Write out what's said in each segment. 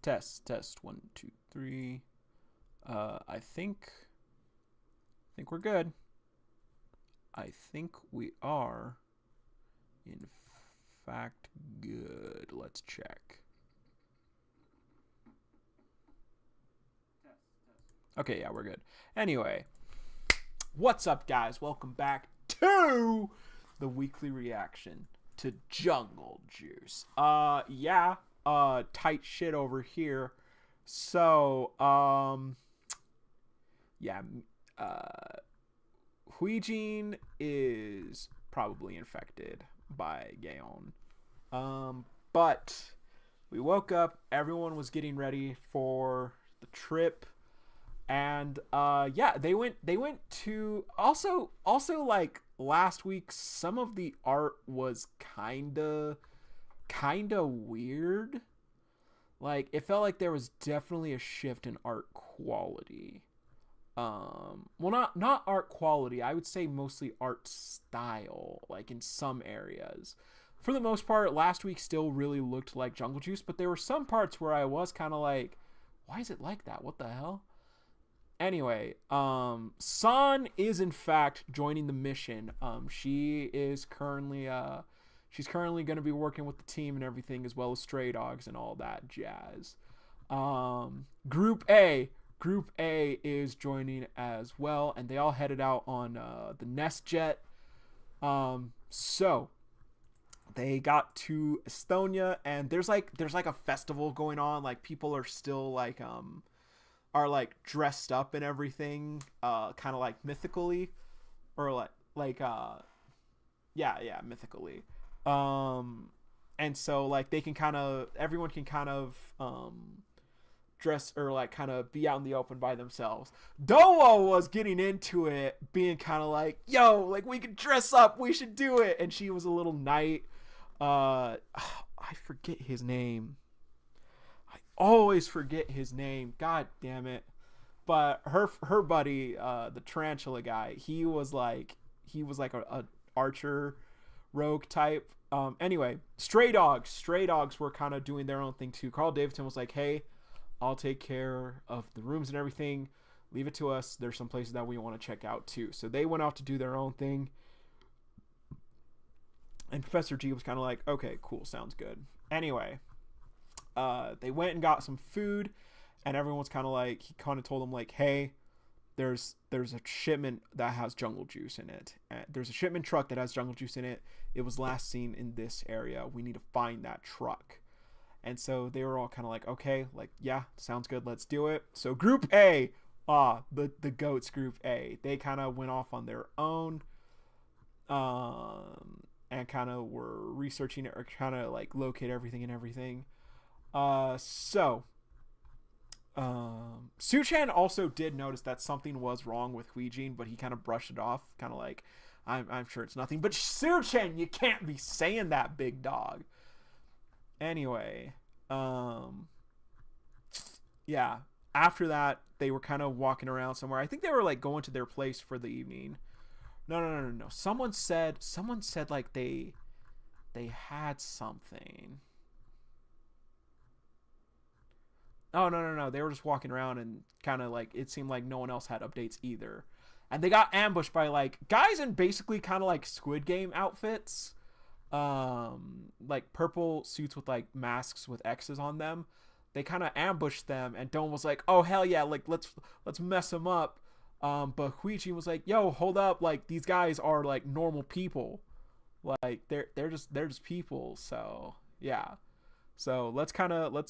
Test. 1, 2, 3. I think we're good. I think we are, in fact, good. Let's check. Okay, yeah, we're good. Anyway, what's up, guys? Welcome back to the weekly reaction to Jungle Juice. Tight shit over here. So, yeah, Huijin is probably infected by Gaon. But we woke up, everyone was getting ready for the trip. And they went to also like last week some of the art was kinda weird. Like it felt like there was definitely a shift in art quality. Well, not art quality, I would say mostly art style, like in some areas. For the most part, last week still really looked like Jungle Juice, but there were some parts where I was kind of like, why is it like that? What the hell? Anyway, San is in fact joining the mission. She's currently going to be working with the team and everything, as well as Stray Dogs and all that jazz. Group A is joining as well, and they all headed out on the Nest Jet. So they got to Estonia, and there's like a festival going on. Like people are still like are like dressed up and everything, kind of like mythically, or mythically. And so like everyone can kind of dress or like kind of be out in the open by themselves. Doa was getting into it, being kind of like, yo, like we can dress up, we should do it. And she was a little knight. I forget his name. Always forget his name. God damn it. But her buddy, the tarantula guy, he was like a archer rogue type. Anyway, Stray Dogs were kind of doing their own thing too. Carl Davidson was like, hey, I'll take care of the rooms and everything. Leave it to us. There's some places that we want to check out too. So they went off to do their own thing. And Professor G was kind of like, okay, cool, sounds good. Anyway, they went and got some food, and everyone's kind of like, he kind of told them like, hey, there's a shipment that has jungle juice in it. There's a shipment truck that has jungle juice in it. It was last seen in this area. We need to find that truck. And so they were all kind of like, okay, like, yeah, sounds good. Let's do it. So Group A, the goats Group A, they kind of went off on their own, and kind of were researching it or kind of like locate everything and everything. Suchan also did notice that something was wrong with Huijin, but he kind of brushed it off, kind of like, I'm sure it's nothing. But Suchan, you can't be saying that, big dog. Anyway, yeah. After that, they were kind of walking around somewhere. I think they were like going to their place for the evening. No. Someone said like they had something. Oh, no. They were just walking around and kind of like, it seemed like no one else had updates either. And they got ambushed by like guys in basically kind of like Squid Game outfits. Like purple suits with like masks with X's on them. They kind of ambushed them, and Dome was like, oh, hell yeah, like let's mess them up. But Huichi was like, yo, hold up, like these guys are like normal people. Like they're just people. So yeah. So let's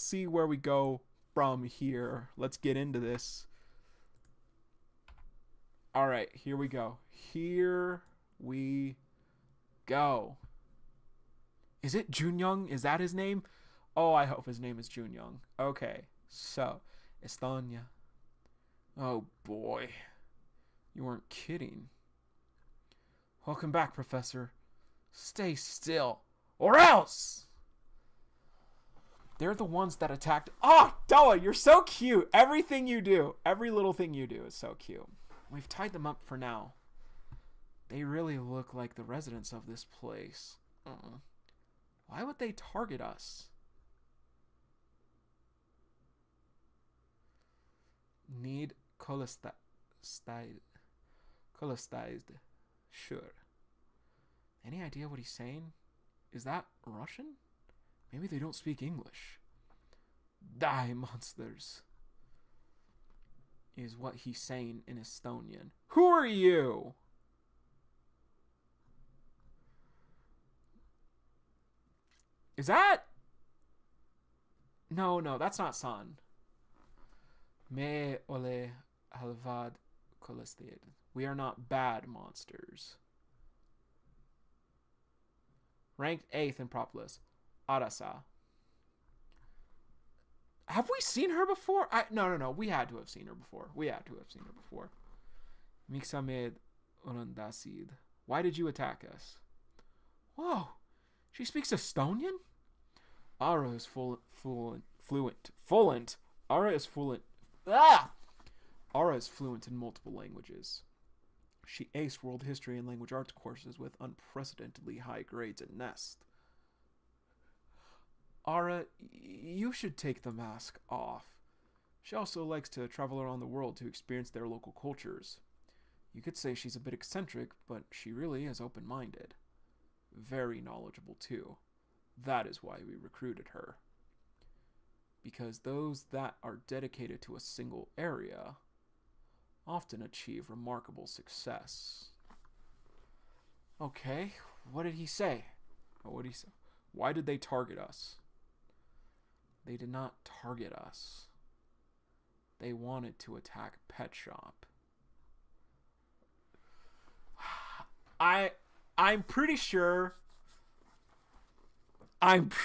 see where we go from here. Let's get into this. All right, here we go. Is it Junyoung? Is that his name? Oh, I hope his name is Junyoung. Okay, so Estonia. Oh boy, you weren't kidding. Welcome back, Professor. Stay still, or else! They're the ones that attacked. Oh, Doa, you're so cute. Everything you do, every little thing you do is so cute. We've tied them up for now. They really look like the residents of this place. Why would they target us? Need cholestized. Sure. Any idea what he's saying? Is that Russian? Maybe they don't speak English. Die, monsters. Is what he's saying in Estonian. Who are you? Is that? No, that's not San. Me ole halvad kolestid. We are not bad monsters. Ranked 8th in Propolis. Arasa. Have we seen her before? No. We had to have seen her before. Mixamed Orandasid. Why did you attack us? Whoa. She speaks Estonian? Ara is fluent. Ara is fluent. Ara is fluent in multiple languages. She aced world history and language arts courses with unprecedentedly high grades at Nest. Ara, you should take the mask off. She also likes to travel around the world to experience their local cultures. You could say she's a bit eccentric, but she really is open-minded. Very knowledgeable, too. That is why we recruited her. Because those that are dedicated to a single area often achieve remarkable success. Okay, what did he say? Why did they target us? They did not target us. They wanted to attack Pet Shop. I'm pretty sure. Maybe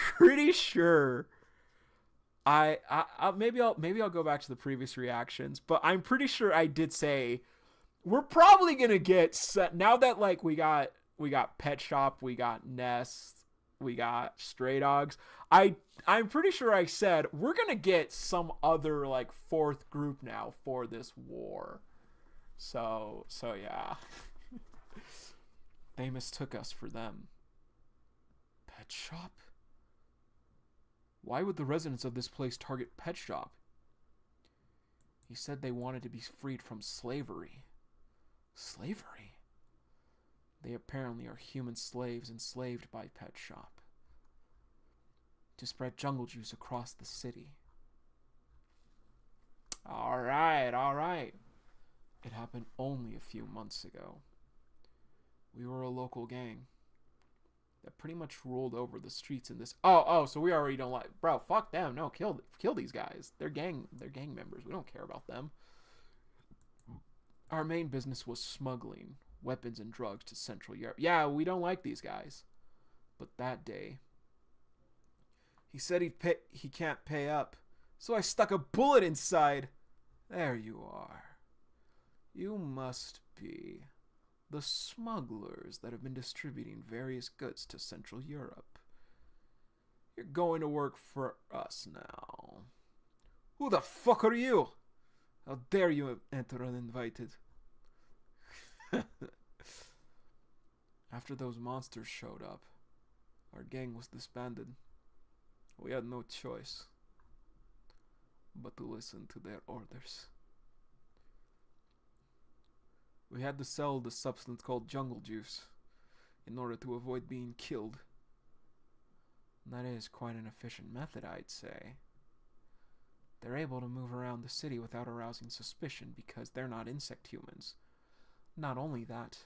I'll go back to the previous reactions, but I'm pretty sure I did say we're probably gonna get set now that like we got Pet Shop, we got Nest, we got Stray Dogs. I'm pretty sure I said we're gonna get some other like 4th group now for this war. So yeah. They mistook us for them. Pet Shop? Why would the residents of this place target Pet Shop? He said they wanted to be freed from slavery. Slavery? They apparently are human slaves enslaved by Pet Shop. To spread jungle juice across the city. Alright. It happened only a few months ago. We were a local gang that pretty much rolled over the streets in this. So we already don't like, bro. Fuck them. No, kill these guys. They're gang members. We don't care about them. Our main business was smuggling weapons and drugs to Central Europe. Yeah, we don't like these guys. But that day, he said he can't pay up, so I stuck a bullet inside. There you are. You must be the smugglers that have been distributing various goods to Central Europe. You're going to work for us now. Who the fuck are you? How dare you enter uninvited? After those monsters showed up, our gang was disbanded. We had no choice but to listen to their orders. We had to sell the substance called jungle juice in order to avoid being killed. That is quite an efficient method, I'd say. They're able to move around the city without arousing suspicion because they're not insect humans. Not only that,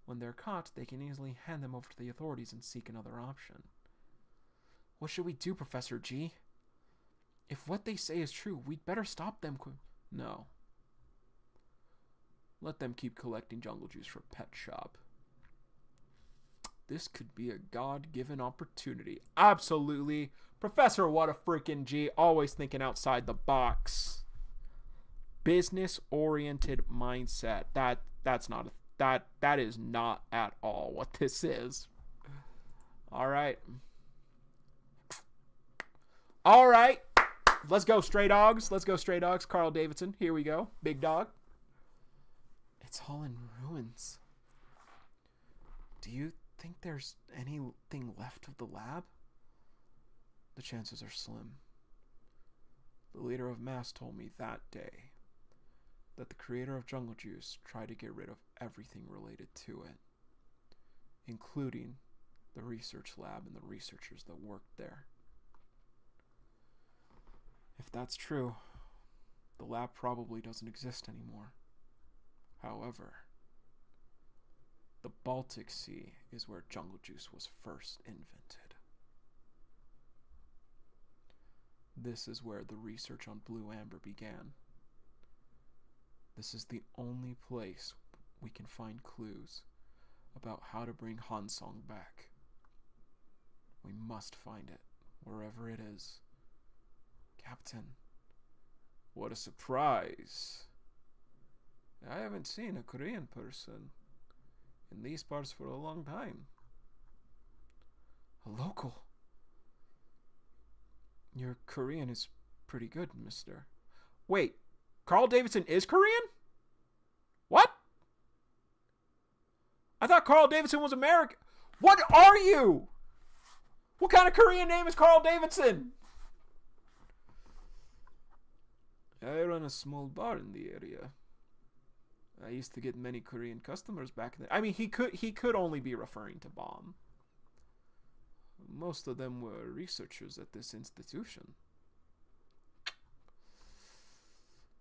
when they're caught, they can easily hand them over to the authorities and seek another option. What should we do, Professor G? If what they say is true, we'd better stop them. No. Let them keep collecting jungle juice for Pet Shop. This could be a God-given opportunity. Absolutely. Professor, what a freaking G. Always thinking outside the box. Business-oriented mindset. That is not at all what this is. All right. Let's go, Stray Dogs. Carl Davidson. Here we go. Big dog. It's all in ruins. Do you think there's anything left of the lab? The chances are slim. The leader of Mass told me that day that the creator of Jungle Juice tried to get rid of everything related to it, including the research lab and the researchers that worked there. If that's true, the lab probably doesn't exist anymore. However, the Baltic Sea is where Jungle Juice was first invented. This is where the research on Blue Amber began. This is the only place we can find clues about how to bring Hansong back. We must find it, wherever it is. Captain, what a surprise. I haven't seen a Korean person in these parts for a long time. A local. Your Korean is pretty good, mister. Wait, Carl Davidson is Korean? What? I thought Carl Davidson was American. What are you? What kind of Korean name is Carl Davidson? I run a small bar in the area. I used to get many Korean customers back then. I mean, he could only be referring to Bomb. Most of them were researchers at this institution.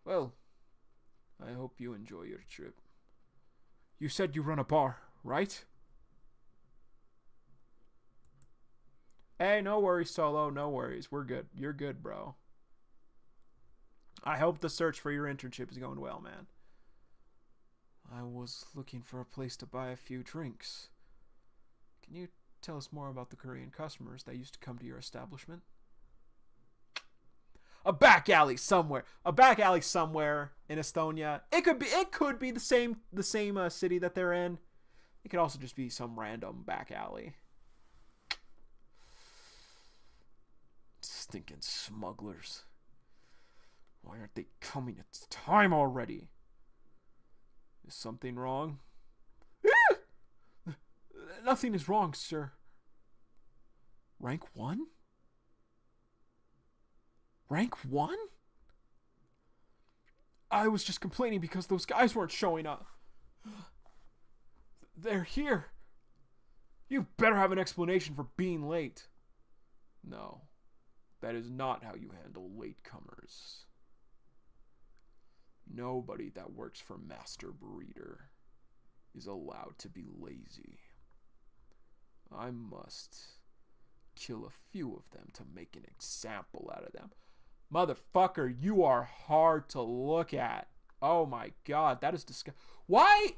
Well, I hope you enjoy your trip. You said you run a bar, right? Hey, no worries, Solo. No worries. We're good. You're good, bro. I hope the search for your internship is going well, man. I was looking for a place to buy a few drinks. Can you tell us more about the Korean customers that used to come to your establishment? A back alley somewhere. A back alley somewhere in Estonia. It could be the same city that they're in. It could also just be some random back alley. Stinking smugglers. Why aren't they coming? It's time already. Is something wrong? Nothing is wrong, sir. Rank 1? Rank 1? I was just complaining because those guys weren't showing up. They're here. You better have an explanation for being late. No, that is not how you handle latecomers. Nobody that works for Master Breeder is allowed to be lazy. I must kill a few of them to make an example out of them. Motherfucker, you are hard to look at. Oh my god, that is disgusting. Why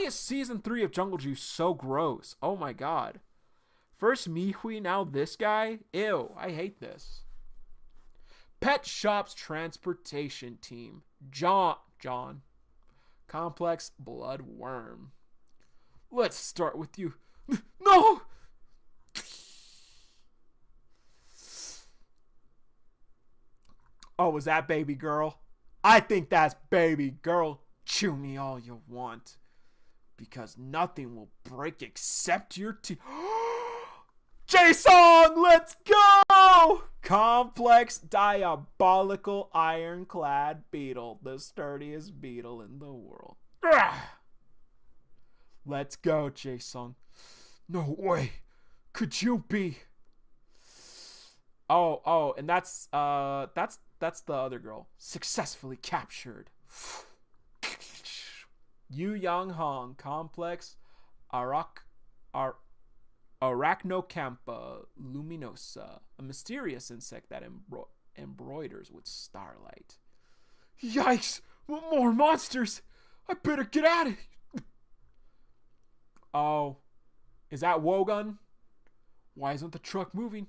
is season 3 of Jungle Juice so gross? Oh my god. First Mihui, now this guy? Ew, I hate this. Pet Shop's transportation team. John. Complex Bloodworm. Let's start with you. No! Oh, was that baby girl? I think that's baby girl. Chew me all you want. Because nothing will break except your teeth. Jason, let's go! Complex diabolical ironclad beetle. The sturdiest beetle in the world. Let's go, Jason. No way. Could you be? Oh, and that's the other girl. Successfully captured. Yu Yang Hong, Complex Arachnocampa luminosa, a mysterious insect that embroiders with starlight. Yikes! More monsters! I better get at it! Oh, is that Wogun? Why isn't the truck moving?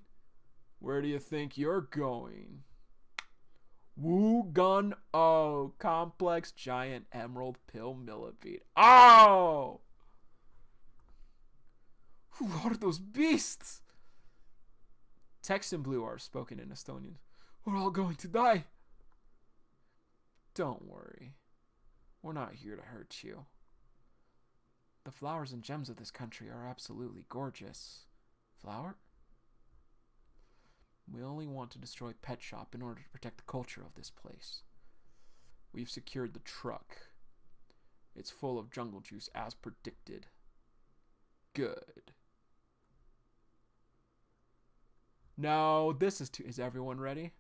Where do you think you're going? Wogun O, complex giant emerald pill millipede. Oh! Who are those beasts? Text in blue are spoken in Estonian. We're all going to die. Don't worry. We're not here to hurt you. The flowers and gems of this country are absolutely gorgeous. Flower? We only want to destroy Pet Shop in order to protect the culture of this place. We've secured the truck. It's full of jungle juice as predicted. Good. No, this is too... Is everyone ready?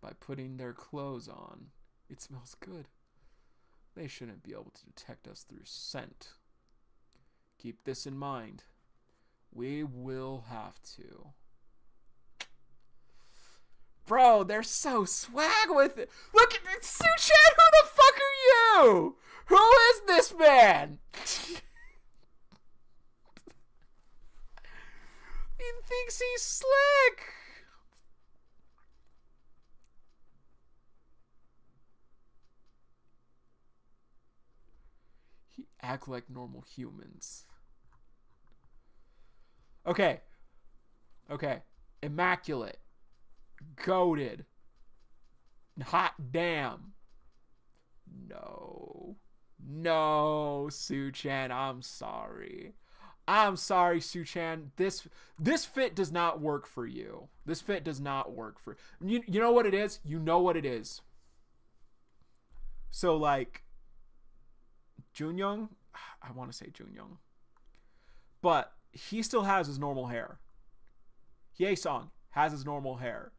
By putting their clothes on. It smells good. They shouldn't be able to detect us through scent. Keep this in mind. We will have to. Bro, they're so swag with it. Look at this, Su-chan, who the fuck are you? Who is this man? He thinks he's slick. He act like normal humans. Okay. Immaculate. Goated. Hot damn. No, Su-chan, I'm sorry. I'm sorry, Su-chan. This fit does not work for you. This fit does not work for you. You know what it is? You know what it is. So, like, Junyoung, I want to say Junyoung, but he still has his normal hair. Hye-sung has his normal hair.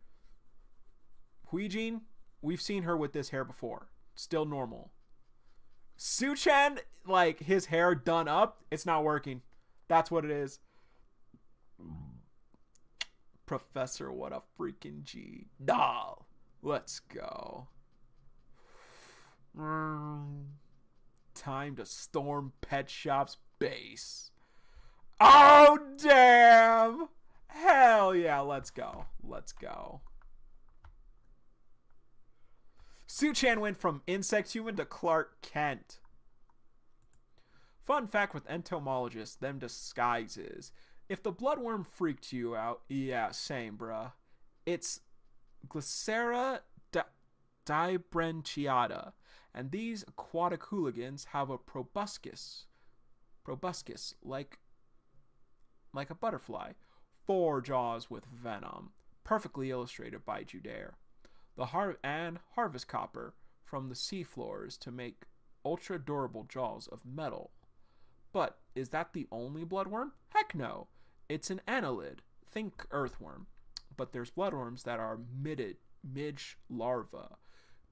Huijin, we've seen her with this hair before. Still normal. Su-chan, like, his hair done up, it's not working. That's what it is. Professor, what a freaking G. Doll. Let's go. Time to storm Pet Shop's base. Oh, damn. Hell yeah, let's go. Su-chan went from insect human to Clark Kent. Fun fact with entomologists, them disguises. If the bloodworm freaked you out, yeah, same, bruh. It's Glycera dibranchiata, and these aquatic hooligans have a proboscis, like a butterfly, 4 jaws with venom, perfectly illustrated by Judair. The harvest copper from the seafloors to make ultra durable jaws of metal. But is that the only bloodworm? Heck no. It's an annelid. Think earthworm. But there's bloodworms that are midge larvae.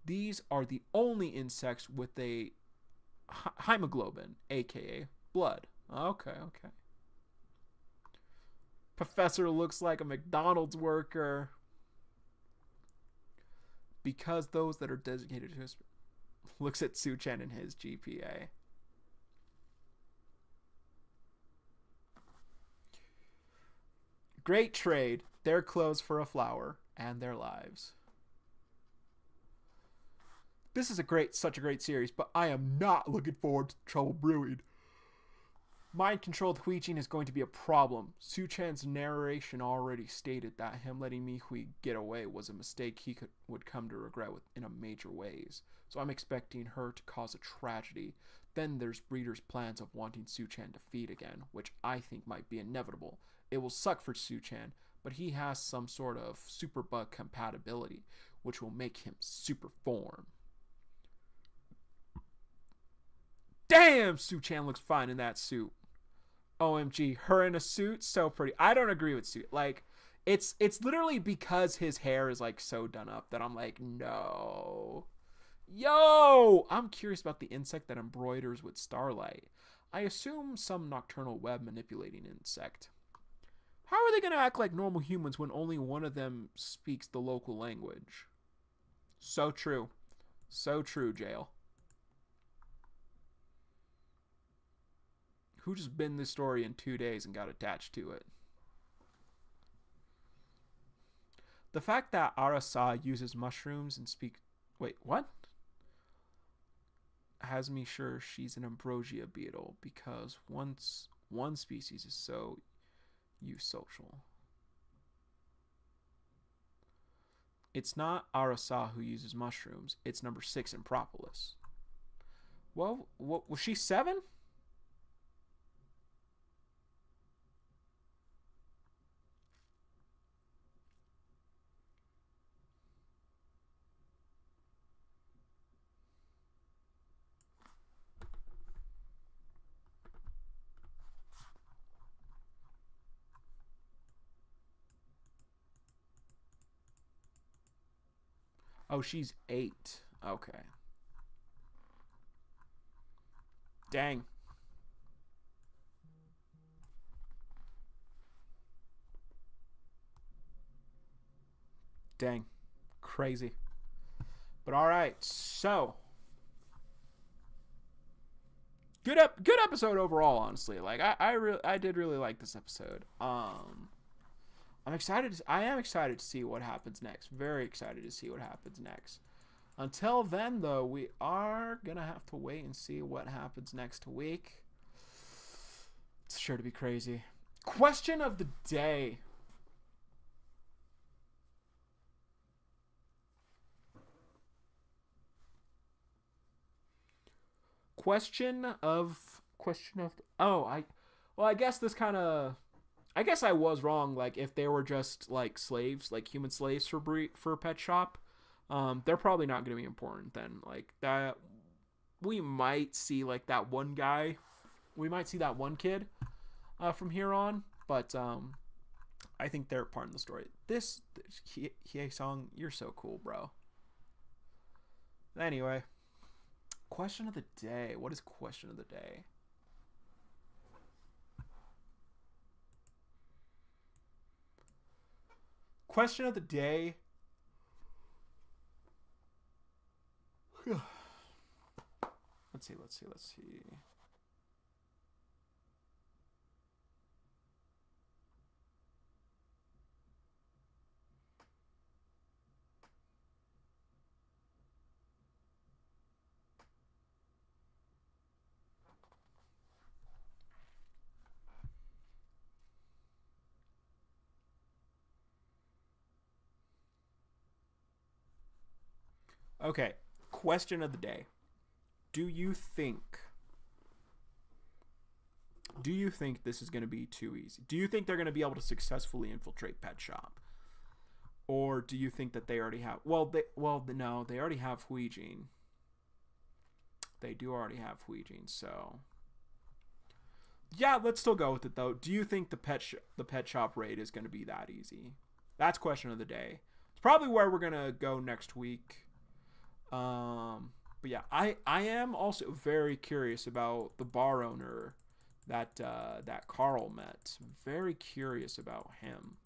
These are the only insects with a hemoglobin, aka blood. Okay. Professor looks like a McDonald's worker. Because those that are designated to his... Looks at Su-chan and his GPA. Great trade. Their clothes for a flower and their lives. This is such a great series, but I am not looking forward to trouble brewing. Mind-controlled Huijin is going to be a problem. Su-chan's narration already stated that him letting Mihui get away was a mistake he would come to regret in a major ways. So I'm expecting her to cause a tragedy. Then there's Breeder's plans of wanting Su-chan to feed again, which I think might be inevitable. It will suck for Su-chan, but he has some sort of super bug compatibility, which will make him super form. Damn, Su-chan looks fine in that suit. OMG, her in a suit, so pretty. I don't agree with suit. Like, it's literally because his hair is like so done up that I'm like, no. Yo, I'm curious about the insect that embroiders with starlight. I assume some nocturnal web manipulating insect. How are they going to act like normal humans when only one of them speaks the local language? So true. So true, Jail. Who just binned this story in 2 days and got attached to it? The fact that Arasa uses mushrooms and speak... Wait, what? Has me sure she's an ambrosia beetle because one species is so eusocial. It's not Arasa who uses mushrooms. It's number 6 in Propolis. Well, what was she 7? Oh, she's 8. Okay. Dang. Dang. Crazy. But all right. So, good episode overall, honestly. Like I did really like this episode. I am excited to see what happens next. Very excited to see what happens next. Until then, though, we are going to have to wait and see what happens next week. It's sure to be crazy. Question of the day. I guess this kind of, I guess I was wrong. Like, if they were just like slaves, like human slaves for Pet Shop, they're probably not going to be important then. Like that, we might see like that one guy, we might see that one kid, from here on. But I think they're part of the story. This Hye Song, you're so cool, bro. Anyway, question of the day. What is question of the day? Question of the day. Let's see. Okay, question of the day. Do you think this is going to be too easy? Do you think they're going to be able to successfully infiltrate Pet Shop? Or do you think that they already have... no, they already have Huijin. They do already have Huijin, so... Yeah, let's still go with it, though. Do you think the Pet Shop raid is going to be that easy? That's question of the day. It's probably where we're going to go next week. But yeah, I am also very curious about the bar owner that Carl met. Very curious about him.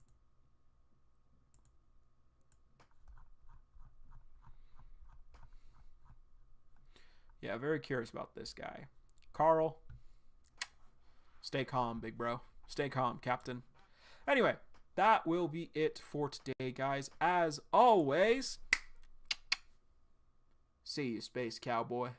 Yeah, very curious about this guy. Carl, stay calm, big bro. Stay calm, Captain. Anyway, that will be it for today, guys. As always, see you, Space Cowboy.